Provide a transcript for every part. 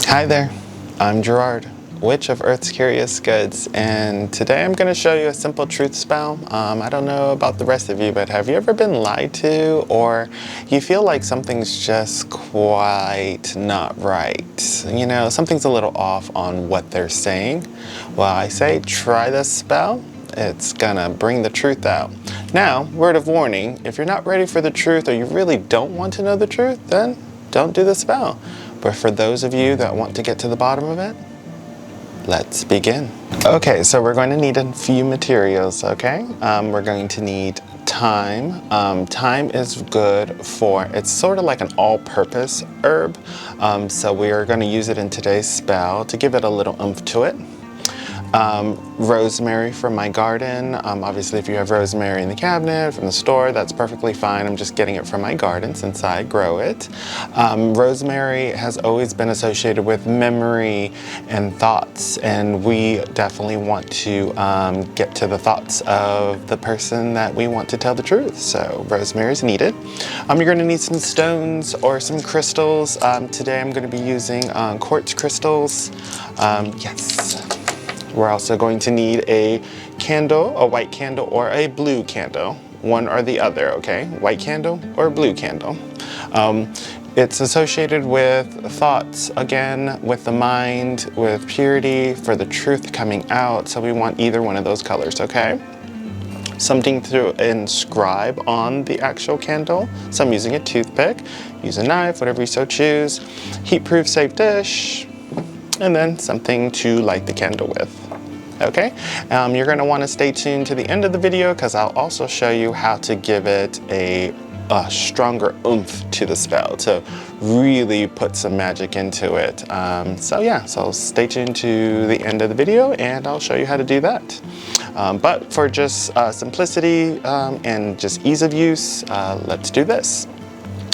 Hi there, I'm Gerard, Witch of Earth's Curious Goods, and today I'm going to show you a simple truth spell. I don't know about the rest of you, but have you ever been lied to, or you feel like something's just quite not right? You know, something's a little off on what they're saying. Well, I say try this spell. It's gonna bring the truth out. Now, word of warning, if you're not ready for the truth or you really don't want to know the truth, then don't do the spell. But for those of you that want to get to the bottom of it, let's begin. Okay, so we're going to need a few materials, okay? We're going to need thyme. Thyme is good for, it's sort of like an all-purpose herb. So we are going to use it in today's spell to give it a little oomph to it. Rosemary from my garden. Obviously, if you have rosemary in the cabinet from the store, that's perfectly fine. I'm just getting it from my garden since I grow it. Rosemary has always been associated with memory and thoughts, and we definitely want to get to the thoughts of the person that we want to tell the truth. So rosemary is needed. You're going to need some stones or some crystals. Today I'm going to be using quartz crystals. Yes. We're also going to need a candle, a white candle or a blue candle, one or the other, okay? White candle or blue candle. It's associated with thoughts, again, with the mind, with purity, for the truth coming out. So we want either one of those colors, okay? Something to inscribe on the actual candle. So I'm using a toothpick, use a knife, whatever you so choose. Heat-proof safe dish, and then something to light the candle with. Okay, you're going to want to stay tuned to the end of the video because I'll also show you how to give it a stronger oomph to the spell to really put some magic into it. So stay tuned to the end of the video and I'll show you how to do that. But for just simplicity and just ease of use, let's do this.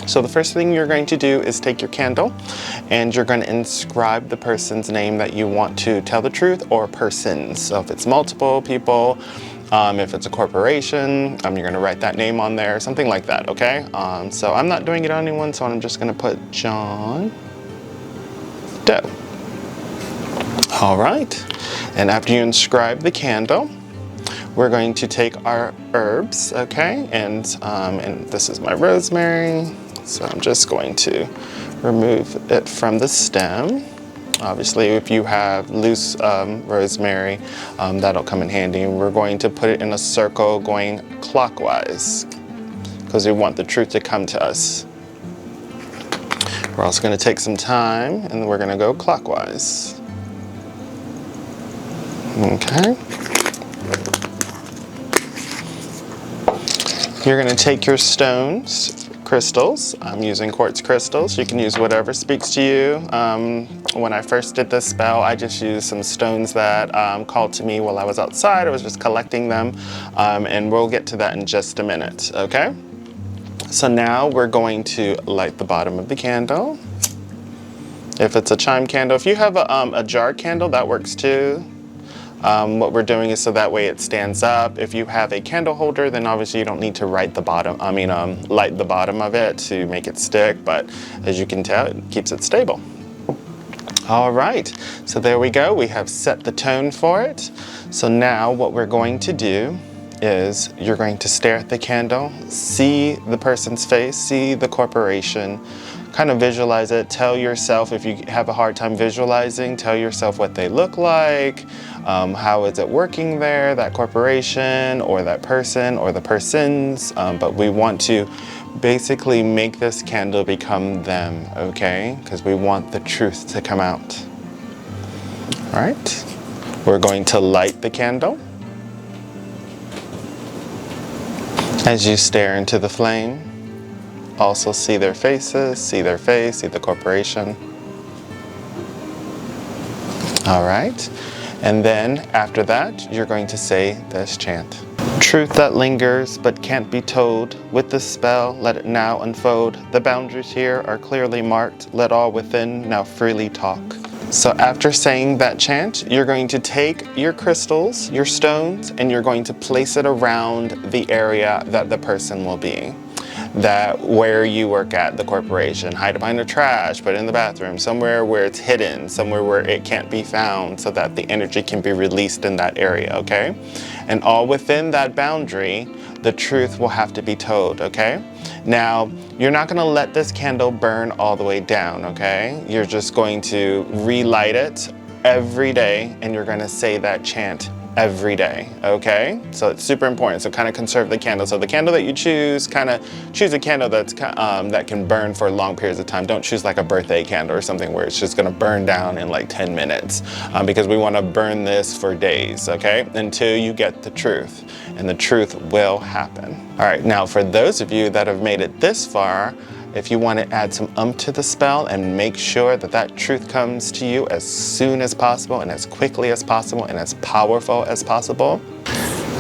So the first thing you're going to do is take your candle and you're going to inscribe the person's name that you want to tell the truth, or persons. So if it's multiple people, if it's a corporation, you're going to write that name on there, something like that, okay? So I'm not doing it on anyone, so I'm just going to put John Doe. All right, and after you inscribe the candle, we're going to take our herbs, okay? And this is my rosemary. So I'm just going to remove it from the stem. Obviously, if you have loose rosemary, that'll come in handy. We're going to put it in a circle going clockwise because we want the truth to come to us. We're also going to take some time and we're going to go clockwise. Okay. You're going to take your stones, crystals. I'm using quartz crystals. You can use whatever speaks to you. When I first did this spell, I just used some stones that called to me while I was outside. I was just collecting them, and we'll get to that in just a minute, okay? So now we're going to light the bottom of the candle. If it's a chime candle, if you have a jar candle, that works too. What we're doing is so that way it stands up. If you have a candle holder, then obviously you don't need to light the bottom of it to make it stick, but as you can tell, it keeps it stable. All right, so there we go. We have set the tone for it. So now what we're going to do is you're going to stare at the candle, see the person's face, see the corporation, kind of visualize it. Tell yourself, if you have a hard time visualizing, tell yourself what they look like, how is it working there, that corporation or that person or the persons, but we want to basically make this candle become them, okay? Because we want the truth to come out. All right, we're going to light the candle. As you stare into the flame, also see their faces, see their face, see the corporation. All right, and then after that, you're going to say this chant. Truth that lingers but can't be told, with this spell let it now unfold. The boundaries here are clearly marked, let all within now freely talk. So after saying that chant, you're going to take your crystals, your stones, and you're going to place it around the area that the person will be. that where you work at, the corporation, hide it behind the trash, put it in the bathroom, somewhere where it's hidden, somewhere where it can't be found so that the energy can be released in that area, okay? And all within that boundary, the truth will have to be told, okay? Now, you're not gonna let this candle burn all the way down, okay? You're just going to relight it every day, and you're gonna say that chant every day, okay? So it's super important. So kind of conserve the candle. So the candle that you choose, kind of choose a candle that's that can burn for long periods of time. Don't choose like a birthday candle or something where it's just gonna burn down in like 10 minutes because we wanna burn this for days, okay? Until you get the truth, and the truth will happen. All right, now for those of you that have made it this far, if you want to add some to the spell and make sure that that truth comes to you as soon as possible and as quickly as possible and as powerful as possible,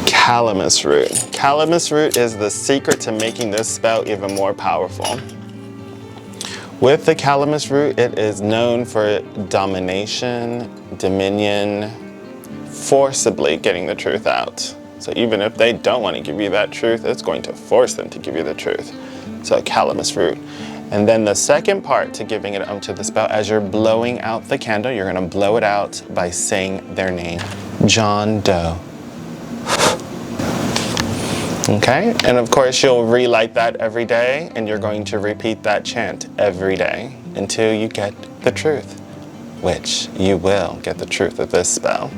Calamus Root. Calamus Root is the secret to making this spell even more powerful. With the Calamus Root, it is known for domination, dominion, forcibly getting the truth out. So even if they don't want to give you that truth, it's going to force them to give you the truth. So Calamus Root. And then the second part to giving it to the spell, as you're blowing out the candle, you're gonna blow it out by saying their name. John Doe. Okay, and of course you'll relight that every day, and you're going to repeat that chant every day until you get the truth, which you will get the truth of this spell.